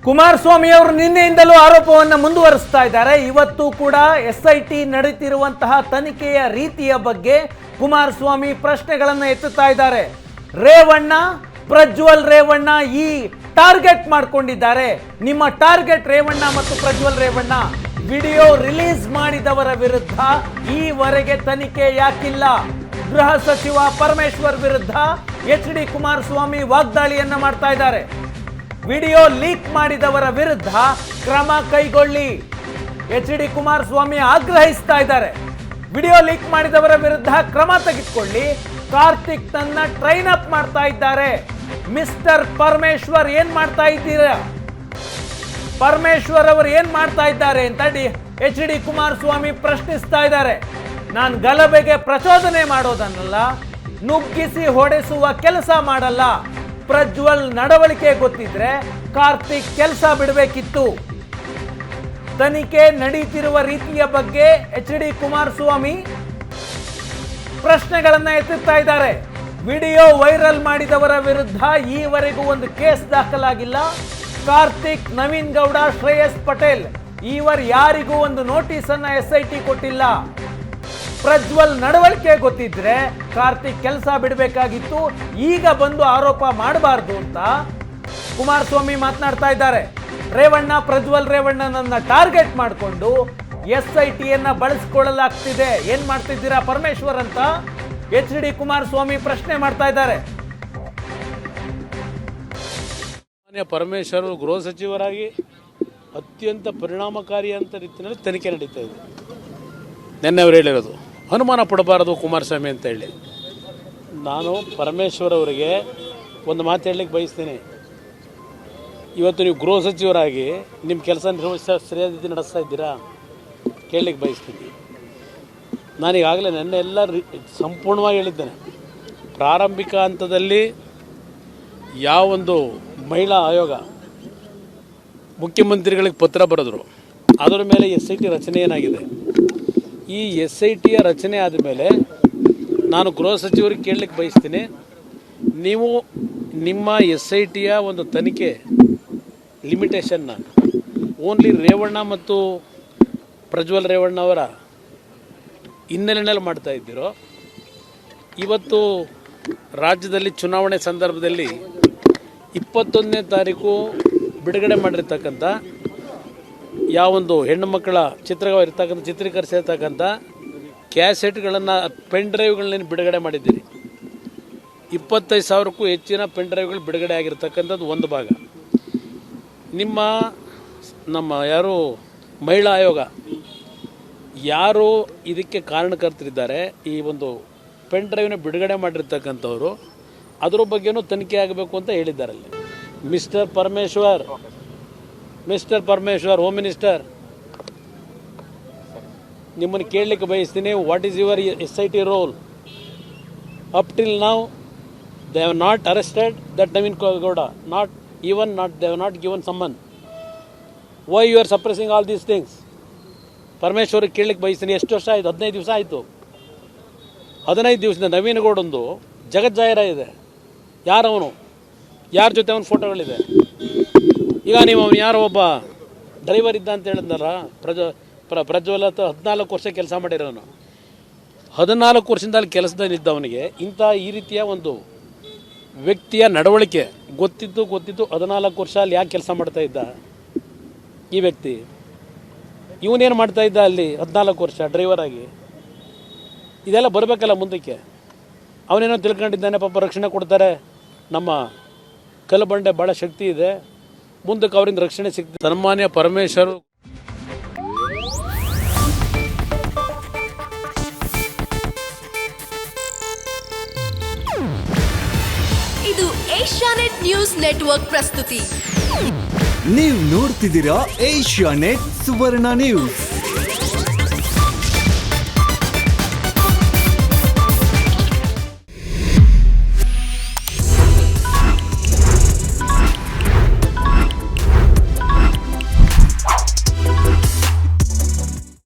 ಕುಮಾರಸ್ವಾಮಿ ಅವರು ನಿನ್ನೆಯಿಂದಲೂ ಆರೋಪವನ್ನು ಮುಂದುವರಿಸ್ತಾ ಇದ್ದಾರೆ. ಇವತ್ತು ಕೂಡ SIT ನಡೆಯುತ್ತಿರುವಂತಹ ತನಿಖೆಯ ರೀತಿಯ ಬಗ್ಗೆ ಕುಮಾರಸ್ವಾಮಿ ಪ್ರಶ್ನೆಗಳನ್ನು ಎತ್ತುತ್ತಾ ಇದ್ದಾರೆ. ರೇವಣ್ಣ, ಪ್ರಜ್ವಲ್ ರೇವಣ್ಣ ಈ ಟಾರ್ಗೆಟ್ ಮಾಡಿಕೊಂಡಿದ್ದಾರೆ. ನಿಮ್ಮ ಟಾರ್ಗೆಟ್ ರೇವಣ್ಣ ಮತ್ತು ಪ್ರಜ್ವಲ್ ರೇವಣ್ಣ. ವಿಡಿಯೋ ರಿಲೀಸ್ ಮಾಡಿದವರ ವಿರುದ್ಧ ಈವರೆಗೆ ತನಿಖೆ ಯಾಕಿಲ್ಲ? ಗೃಹ ಸಚಿವ ಪರಮೇಶ್ವರ್ ವಿರುದ್ಧ HD ಕುಮಾರಸ್ವಾಮಿ ವಾಗ್ದಾಳಿಯನ್ನ ಮಾಡ್ತಾ ಇದ್ದಾರೆ. ವಿಡಿಯೋ ಲೀಕ್ ಮಾಡಿದವರ ವಿರುದ್ಧ ಕ್ರಮ ಕೈಗೊಳ್ಳಿ HD ಕುಮಾರಸ್ವಾಮಿ ಆಗ್ರಹಿಸ್ತಾ ಇದ್ದಾರೆ. ವಿಡಿಯೋ ಲೀಕ್ ಮಾಡಿದವರ ವಿರುದ್ಧ ಕ್ರಮ ತೆಗೆದುಕೊಳ್ಳಿ. ಕಾರ್ತಿಕ್ ತನ್ನ ಟ್ರೈನ್ ಅಪ್ ಮಾಡ್ತಾ ಇದ್ದಾರೆ. ಮಿಸ್ಟರ್ ಪರಮೇಶ್ವರ್ ಏನ್ ಮಾಡ್ತಾ ಇದ್ದೀರಾ? ಪರಮೇಶ್ವರ್ ಅವರು ಏನ್ ಮಾಡ್ತಾ ಇದ್ದಾರೆ ಅಂತ HD ಕುಮಾರಸ್ವಾಮಿ ಪ್ರಶ್ನಿಸ್ತಾ ಇದ್ದಾರೆ. ನಾನು ಗಲಭೆಗೆ ಪ್ರಚೋದನೆ ಮಾಡೋದನ್ನಲ್ಲ, ನುಗ್ಗಿಸಿ ಹೊಡೆಸುವ ಕೆಲಸ ಮಾಡಲ್ಲ. ಪ್ರಜ್ವಲ್ ನಡವಳಿಕೆ ಗೊತ್ತಿದ್ರೆ ಕಾರ್ತಿಕ್ ಕೆಲಸ ಬಿಡಬೇಕಿತ್ತು. ತನಿಖೆ ನಡೀತಿರುವ ರೀತಿಯ ಬಗ್ಗೆ HD ಕುಮಾರಸ್ವಾಮಿ ಪ್ರಶ್ನೆಗಳನ್ನ ಎತ್ತುತ್ತಾ ಇದ್ದಾರೆ. ವಿಡಿಯೋ ವೈರಲ್ ಮಾಡಿದವರ ವಿರುದ್ಧ ಈವರೆಗೂ ಒಂದು ಕೇಸ್ ದಾಖಲಾಗಿಲ್ಲ. ಕಾರ್ತಿಕ್, ನವೀನ್ ಗೌಡ, ಶ್ರೇಯಸ್ ಪಟೇಲ್ ಇವರ್ ಯಾರಿಗೂ ಒಂದು ನೋಟಿಸ್ ಅನ್ನ SIT ಕೊಟ್ಟಿಲ್ಲ. ಪ್ರಜ್ವಲ್ ನಡವಳಿಕೆ ಗೊತ್ತಿದ್ರೆ ಕಾರ್ತಿಕ್ ಕೆಲಸ ಬಿಡಬೇಕಾಗಿತ್ತು. ಈಗ ಬಂದು ಆರೋಪ ಮಾಡಬಾರ್ದು ಅಂತ ಕುಮಾರಸ್ವಾಮಿ ಮಾತನಾಡ್ತಾ ಇದ್ದಾರೆ. ರೇವಣ್ಣ, ಪ್ರಜ್ವಲ್ ರೇವಣ್ಣನನ್ನ ಟಾರ್ಗೆಟ್ ಮಾಡಿಕೊಂಡು SIT ಯನ್ನ ಬಳಸಿಕೊಳ್ಳಲಾಗ್ತಿದೆ. ಏನ್ ಮಾಡ್ತಿದ್ದೀರಾ ಪರಮೇಶ್ವರ್ ಅಂತ HD ಕುಮಾರಸ್ವಾಮಿ ಪ್ರಶ್ನೆ ಮಾಡ್ತಾ ಇದ್ದಾರೆ. ಪರಮೇಶ್ವರ್ ಗೃಹ ಸಚಿವರಾಗಿ ಅತ್ಯಂತ ಪರಿಣಾಮಕಾರಿ ಅಂತ ರೀತಿಯಲ್ಲಿ ತನಿಖೆ ನಡೀತಾ ಇದೆ. ನಿನ್ನೆ ಅವರು ಹೇಳಿರೋದು ಅನುಮಾನ ಪಡಬಾರದು ಕುಮಾರಸ್ವಾಮಿ ಅಂತ ಹೇಳಿ. ನಾನು ಪರಮೇಶ್ವರ್ ಅವರಿಗೆ ಒಂದು ಮಾತು ಹೇಳಲಿಕ್ಕೆ ಬಯಸ್ತೀನಿ. ಇವತ್ತು ನೀವು ಗೃಹ ಸಚಿವರಾಗಿ ನಿಮ್ಮ ಕೆಲಸ ಸರಿಯಾದ ರೀತಿ ನಡೆಸ್ತಾ ಇದ್ದೀರಾ ಕೇಳಲಿಕ್ಕೆ ಬಯಸ್ತೀನಿ. ನಾನೀಗಾಗಲೇ ನೆನ್ನೆ ಎಲ್ಲ ಸಂಪೂರ್ಣವಾಗಿ ಹೇಳಿದ್ದೇನೆ. ಪ್ರಾರಂಭಿಕ ಹಂತದಲ್ಲಿ ಯಾವೊಂದು ಮಹಿಳಾ ಆಯೋಗ ಮುಖ್ಯಮಂತ್ರಿಗಳಿಗೆ ಪತ್ರ ಬರೆದರು, ಅದರ ಮೇಲೆ SIT ರಚನೆ ಏನಾಗಿದೆ, ಈ SITಯ ರಚನೆ ಆದಮೇಲೆ ನಾನು ಗೃಹ ಸಚಿವರಿಗೆ ಕೇಳಲಿಕ್ಕೆ ಬಯಸ್ತೀನಿ, ನೀವು ನಿಮ್ಮ SITಯ ಒಂದು ತನಿಖೆ ಲಿಮಿಟೇಷನ್ನ ಓನ್ಲಿ ರೇವಣ್ಣ ಮತ್ತು ಪ್ರಜ್ವಲ್ ರೇವಣ್ಣ ಅವರ ಹಿನ್ನೆಲೆಯಲ್ಲಿ ಮಾಡ್ತಾ ಇದ್ದೀರೋ, ಇವತ್ತು ರಾಜ್ಯದಲ್ಲಿ ಚುನಾವಣೆ ಸಂದರ್ಭದಲ್ಲಿ 21ನೇ ತಾರೀಕು ಬಿಡುಗಡೆ ಮಾಡಿರ್ತಕ್ಕಂಥ ಯಾವೊಂದು ಹೆಣ್ಣು ಮಕ್ಕಳ ಚಿತ್ರಗಳಿರ್ತಕ್ಕಂಥ ಚಿತ್ರೀಕರಿಸಿರ್ತಕ್ಕಂಥ ಕ್ಯಾಸೆಟ್ಗಳನ್ನು, ಪೆನ್ ಡ್ರೈವ್ಗಳನ್ನ ಬಿಡುಗಡೆ ಮಾಡಿದ್ದೀರಿ. 25,000ಕ್ಕೂ ಹೆಚ್ಚಿನ ಪೆನ್ ಡ್ರೈವ್ಗಳು ಬಿಡುಗಡೆ ಆಗಿರ್ತಕ್ಕಂಥದ್ದು ಒಂದು ಭಾಗ. ನಮ್ಮ ಯಾರು ಮಹಿಳಾ ಆಯೋಗ ಯಾರು ಇದಕ್ಕೆ ಕಾರಣಕರ್ತರಿದ್ದಾರೆ, ಈ ಒಂದು ಪೆನ್ ಡ್ರೈವ್ನ ಬಿಡುಗಡೆ ಮಾಡಿರ್ತಕ್ಕಂಥವ್ರು, ಅದರ ಬಗ್ಗೆನೂ ತನಿಖೆ ಆಗಬೇಕು ಅಂತ ಹೇಳಿದ್ದಾರಲ್ಲಿ. ಮಿಸ್ಟರ್ ಪರಮೇಶ್ವರ್ ಹೋಮ್ ಮಿನಿಸ್ಟರ್, ನಿಮ್ಮನ್ನು ಕೇಳಲಿಕ್ಕೆ ಬಯಸ್ತೀನಿ, what is your SIT role? Up till ನಾವು they have not arrested that Naveen Gowda, they have not given someone. Why you are suppressing all these things? ಪರಮೇಶ್ವರಿಗೆ ಕೇಳಲಿಕ್ಕೆ ಬಯಸ್ತೀನಿ. ಎಷ್ಟು ವರ್ಷ ಆಯಿತು? 15 ದಿವಸ ಆಯಿತು. 15 ದಿವಸದಿಂದ ನವೀನ್ ಗೌಡಂದು ಜಗಜ್ಜಾಹಿರ ಇದೆ. ಯಾರವನು, ಯಾರ ಜೊತೆ ಅವನ ಫೋಟೋಗಳಿದೆ. ಈಗ ನೀವು ಅವನು ಯಾರೋ ಒಬ್ಬ ಡ್ರೈವರ್ ಇದ್ದ ಅಂತ ಹೇಳಿದ್ನಲ್ಲ, ಪ್ರಜ್ವಲ್ 14 ವರ್ಷ ಕೆಲಸ ಮಾಡಿರೋನು. 14 ವರ್ಷದಿಂದ ಅಲ್ಲಿ ಕೆಲಸದಲ್ಲಿದ್ದ ಅವನಿಗೆ ಈ ರೀತಿಯ ಒಂದು ವ್ಯಕ್ತಿಯ ನಡವಳಿಕೆ ಗೊತ್ತಿದ್ದು 14 ವರ್ಷ ಅಲ್ಲಿ ಯಾಕೆ ಕೆಲಸ ಮಾಡ್ತಾ ಇದ್ದ ಈ ವ್ಯಕ್ತಿ? ಇವನೇನು ಮಾಡ್ತಾ ಇದ್ದ ಅಲ್ಲಿ 14 ವರ್ಷ ಡ್ರೈವರ್ ಆಗಿ? ಇದೆಲ್ಲ ಬರಬೇಕಲ್ಲ ಮುಂದಕ್ಕೆ. ಅವನೇನೋ ತಿಳ್ಕೊಂಡಿದ್ದಾನೆ, ಪಾಪ ರಕ್ಷಣೆ ಕೊಡ್ತಾರೆ, ನಮ್ಮ ಕಲ್ಲಬಂಡೆ ಭಾಳ ಶಕ್ತಿ ಇದೆ, ಮುಂದಕ್ಕೆ ಅವರಿಂದ ರಕ್ಷಣೆ ಸಿಗ್ತದೆ. ಸನ್ಮಾನ್ಯ ಪರಮೇಶ್ವರ್ ಇದು ಏಷ್ಯಾನೆಟ್ ನ್ಯೂಸ್ ನೆಟ್ವರ್ಕ್ ಪ್ರಸ್ತುತಿ. ನೀವು ನೋಡ್ತಿದ್ದೀರಾ ಏಷ್ಯಾನೆಟ್ ಸುವರ್ಣ ನ್ಯೂಸ್.